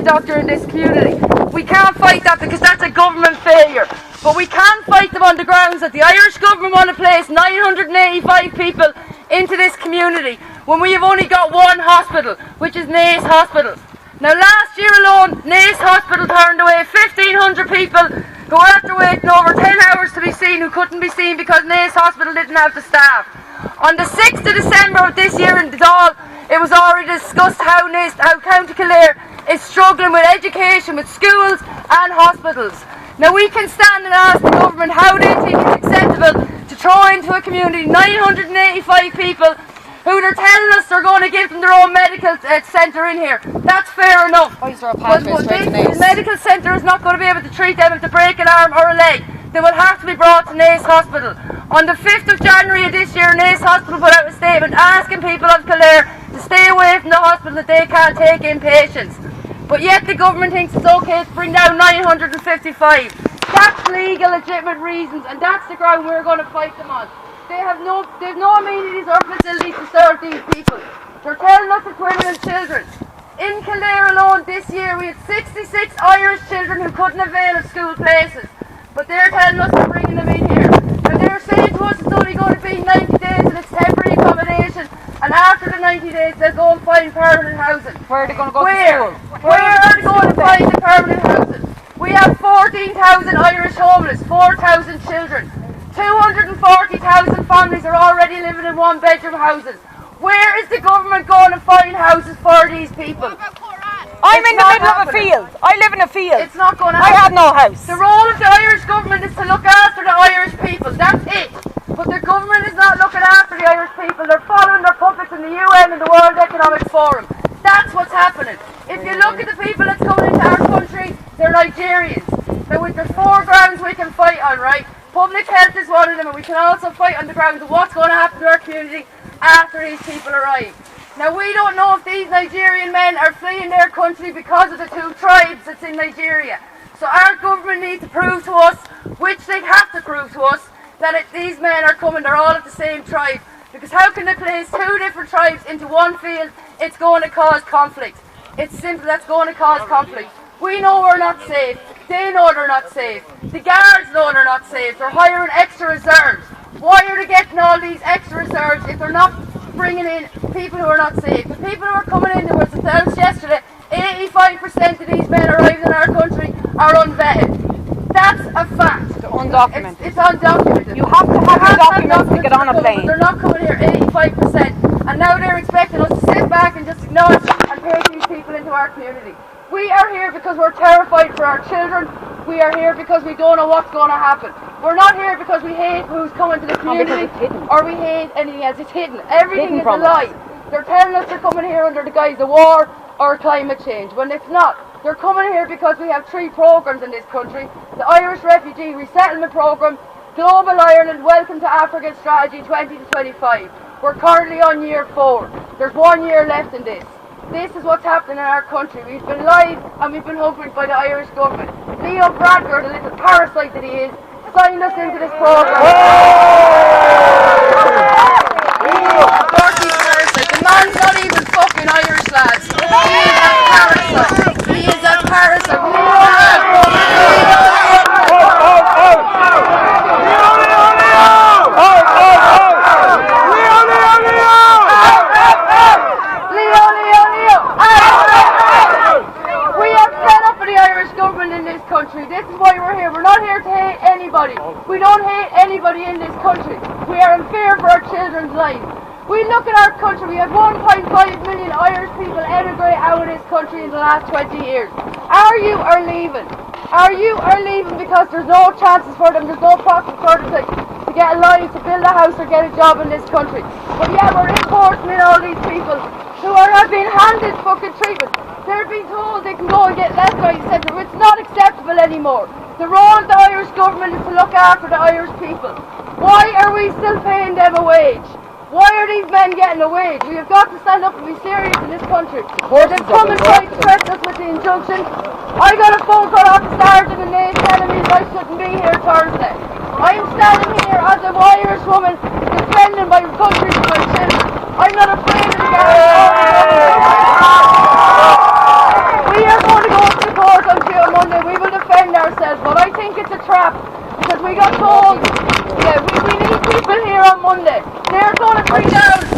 doctor in this community. We can't fight that because that's a government failure. But we can fight them on the grounds that the Irish government want to place 985 people into this community when we have only got one hospital, which is Naas Hospital. Now last year alone, Naas Hospital turned away 1,500 people who were after waiting over 10 hours to be seen, who couldn't be seen because Naas Hospital didn't have the staff. On the 6th of December of this year in Dáil, it was already discussed how County Kildare is struggling with education, with schools and hospitals. Now we can stand and ask the government how they think it's acceptable to throw into a community 985 people who they're telling us they're going to give them their own medical centre in here. That's fair enough. But the medical centre is not going to be able to treat them if they break an arm or a leg. They will have to be brought to Naas Hospital. On the 5th of January of this year, Naas Hospital put out a statement asking people of Kildare to stay away from the hospital, that they can't take in patients. But yet the government thinks it's okay to bring down 955. That's legal, legitimate reasons, and that's the ground we're going to fight them on. They've no amenities or facilities to serve these people. They're telling us it's women and children. In Kildare alone this year we had 66 Irish children who couldn't avail of school places. But they're telling us they're bringing them in here. And they're saying to us it's only going to be 90 days and it's temporary accommodation. And after the 90 days they'll go and find permanent housing. Where are they going to go to school? Where are they going to find the permanent housing? We have 14,000 Irish homeless, 4,000 children. 240,000 families are already living in one-bedroom houses. Where is the government going to find houses for these people? I'm in the middle of a field. I live in a field. It's not going to happen. I have no house. The role of the Irish government is to look after the Irish people. That's it. But the government is not looking after the Irish people. They're following their puppets in the UN and the World Economic Forum. That's what's happening. If you look at the people that's coming into our country, they're Nigerians. Now there's 4 grounds we can fight on, right? Public health is one of them, and we can also fight on the grounds of what's going to happen to our community after these people arrive. Now we don't know if these Nigerian men are fleeing their country because of the 2 tribes that's in Nigeria. So our government needs to prove to us, which they have to prove to us, that these men are coming, they're all of the same tribe. Because how can they place 2 different tribes into one field? It's going to cause conflict. It's simple, that's going to cause conflict. We know we're not safe. They know they're not safe. The guards know they're not safe. They're hiring extra reserves. Why are they getting all these extra reserves if they're not bringing in people who are not safe? The people who are coming in, there was announced yesterday, 85% of these men arriving in our country are unvetted. That's a fact. They're undocumented. It's undocumented. You have to have documents to get on a plane. They're not coming here 85%. And now they're expecting us to sit back and just ignore it and take these people into our community. We are here because we're terrified for our children. We are here because we don't know what's going to happen. We're not here because we hate who's coming to the community or we hate anything else. It's hidden. Everything is a lie. They're telling us they're coming here under the guise of war or climate change, when it's not. They're coming here because we have 3 programs in this country. The Irish Refugee Resettlement Programme, Global Ireland Welcome to Africa Strategy 20 to 25. We're currently on year 4. There's 1 year left in this. This is what's happening in our country. We've been lied and we've been hoodwinked by the Irish government. Leo Bradford, the little parasite that he is, signed us into this programme. Dirty parasite. The man's not even fucking Irish, lads. He is a parasite. He is a parasite. This is why we're here. We're not here to hate anybody. We don't hate anybody in this country. We are in fear for our children's lives. We look at our country. We have 1.5 million Irish people emigrate out of this country in the last 20 years. You are leaving. You are leaving because there's no chances for them. There's no prospect for them to get a life, to build a house or get a job in this country. But yeah, we're importing in all these people who are being handed fucking treatment. They're being told they can go and get left, right, etc. It's not acceptable anymore. The role of the Irish government is to look after the Irish people. Why are we still paying them a wage? Why are these men getting a wage? We have got to stand up and be serious in this country. They've come and tried to threaten us with the injunction. I got a phone call off the sergeant and they telling me that I shouldn't be here Thursday. I'm standing here as an Irish woman defending my country and my children. I'm not afraid of the guards. We are going to go court on Monday, we will defend ourselves, but I think it's a trap because we got told, yeah, we need people here on Monday. They're going to bring down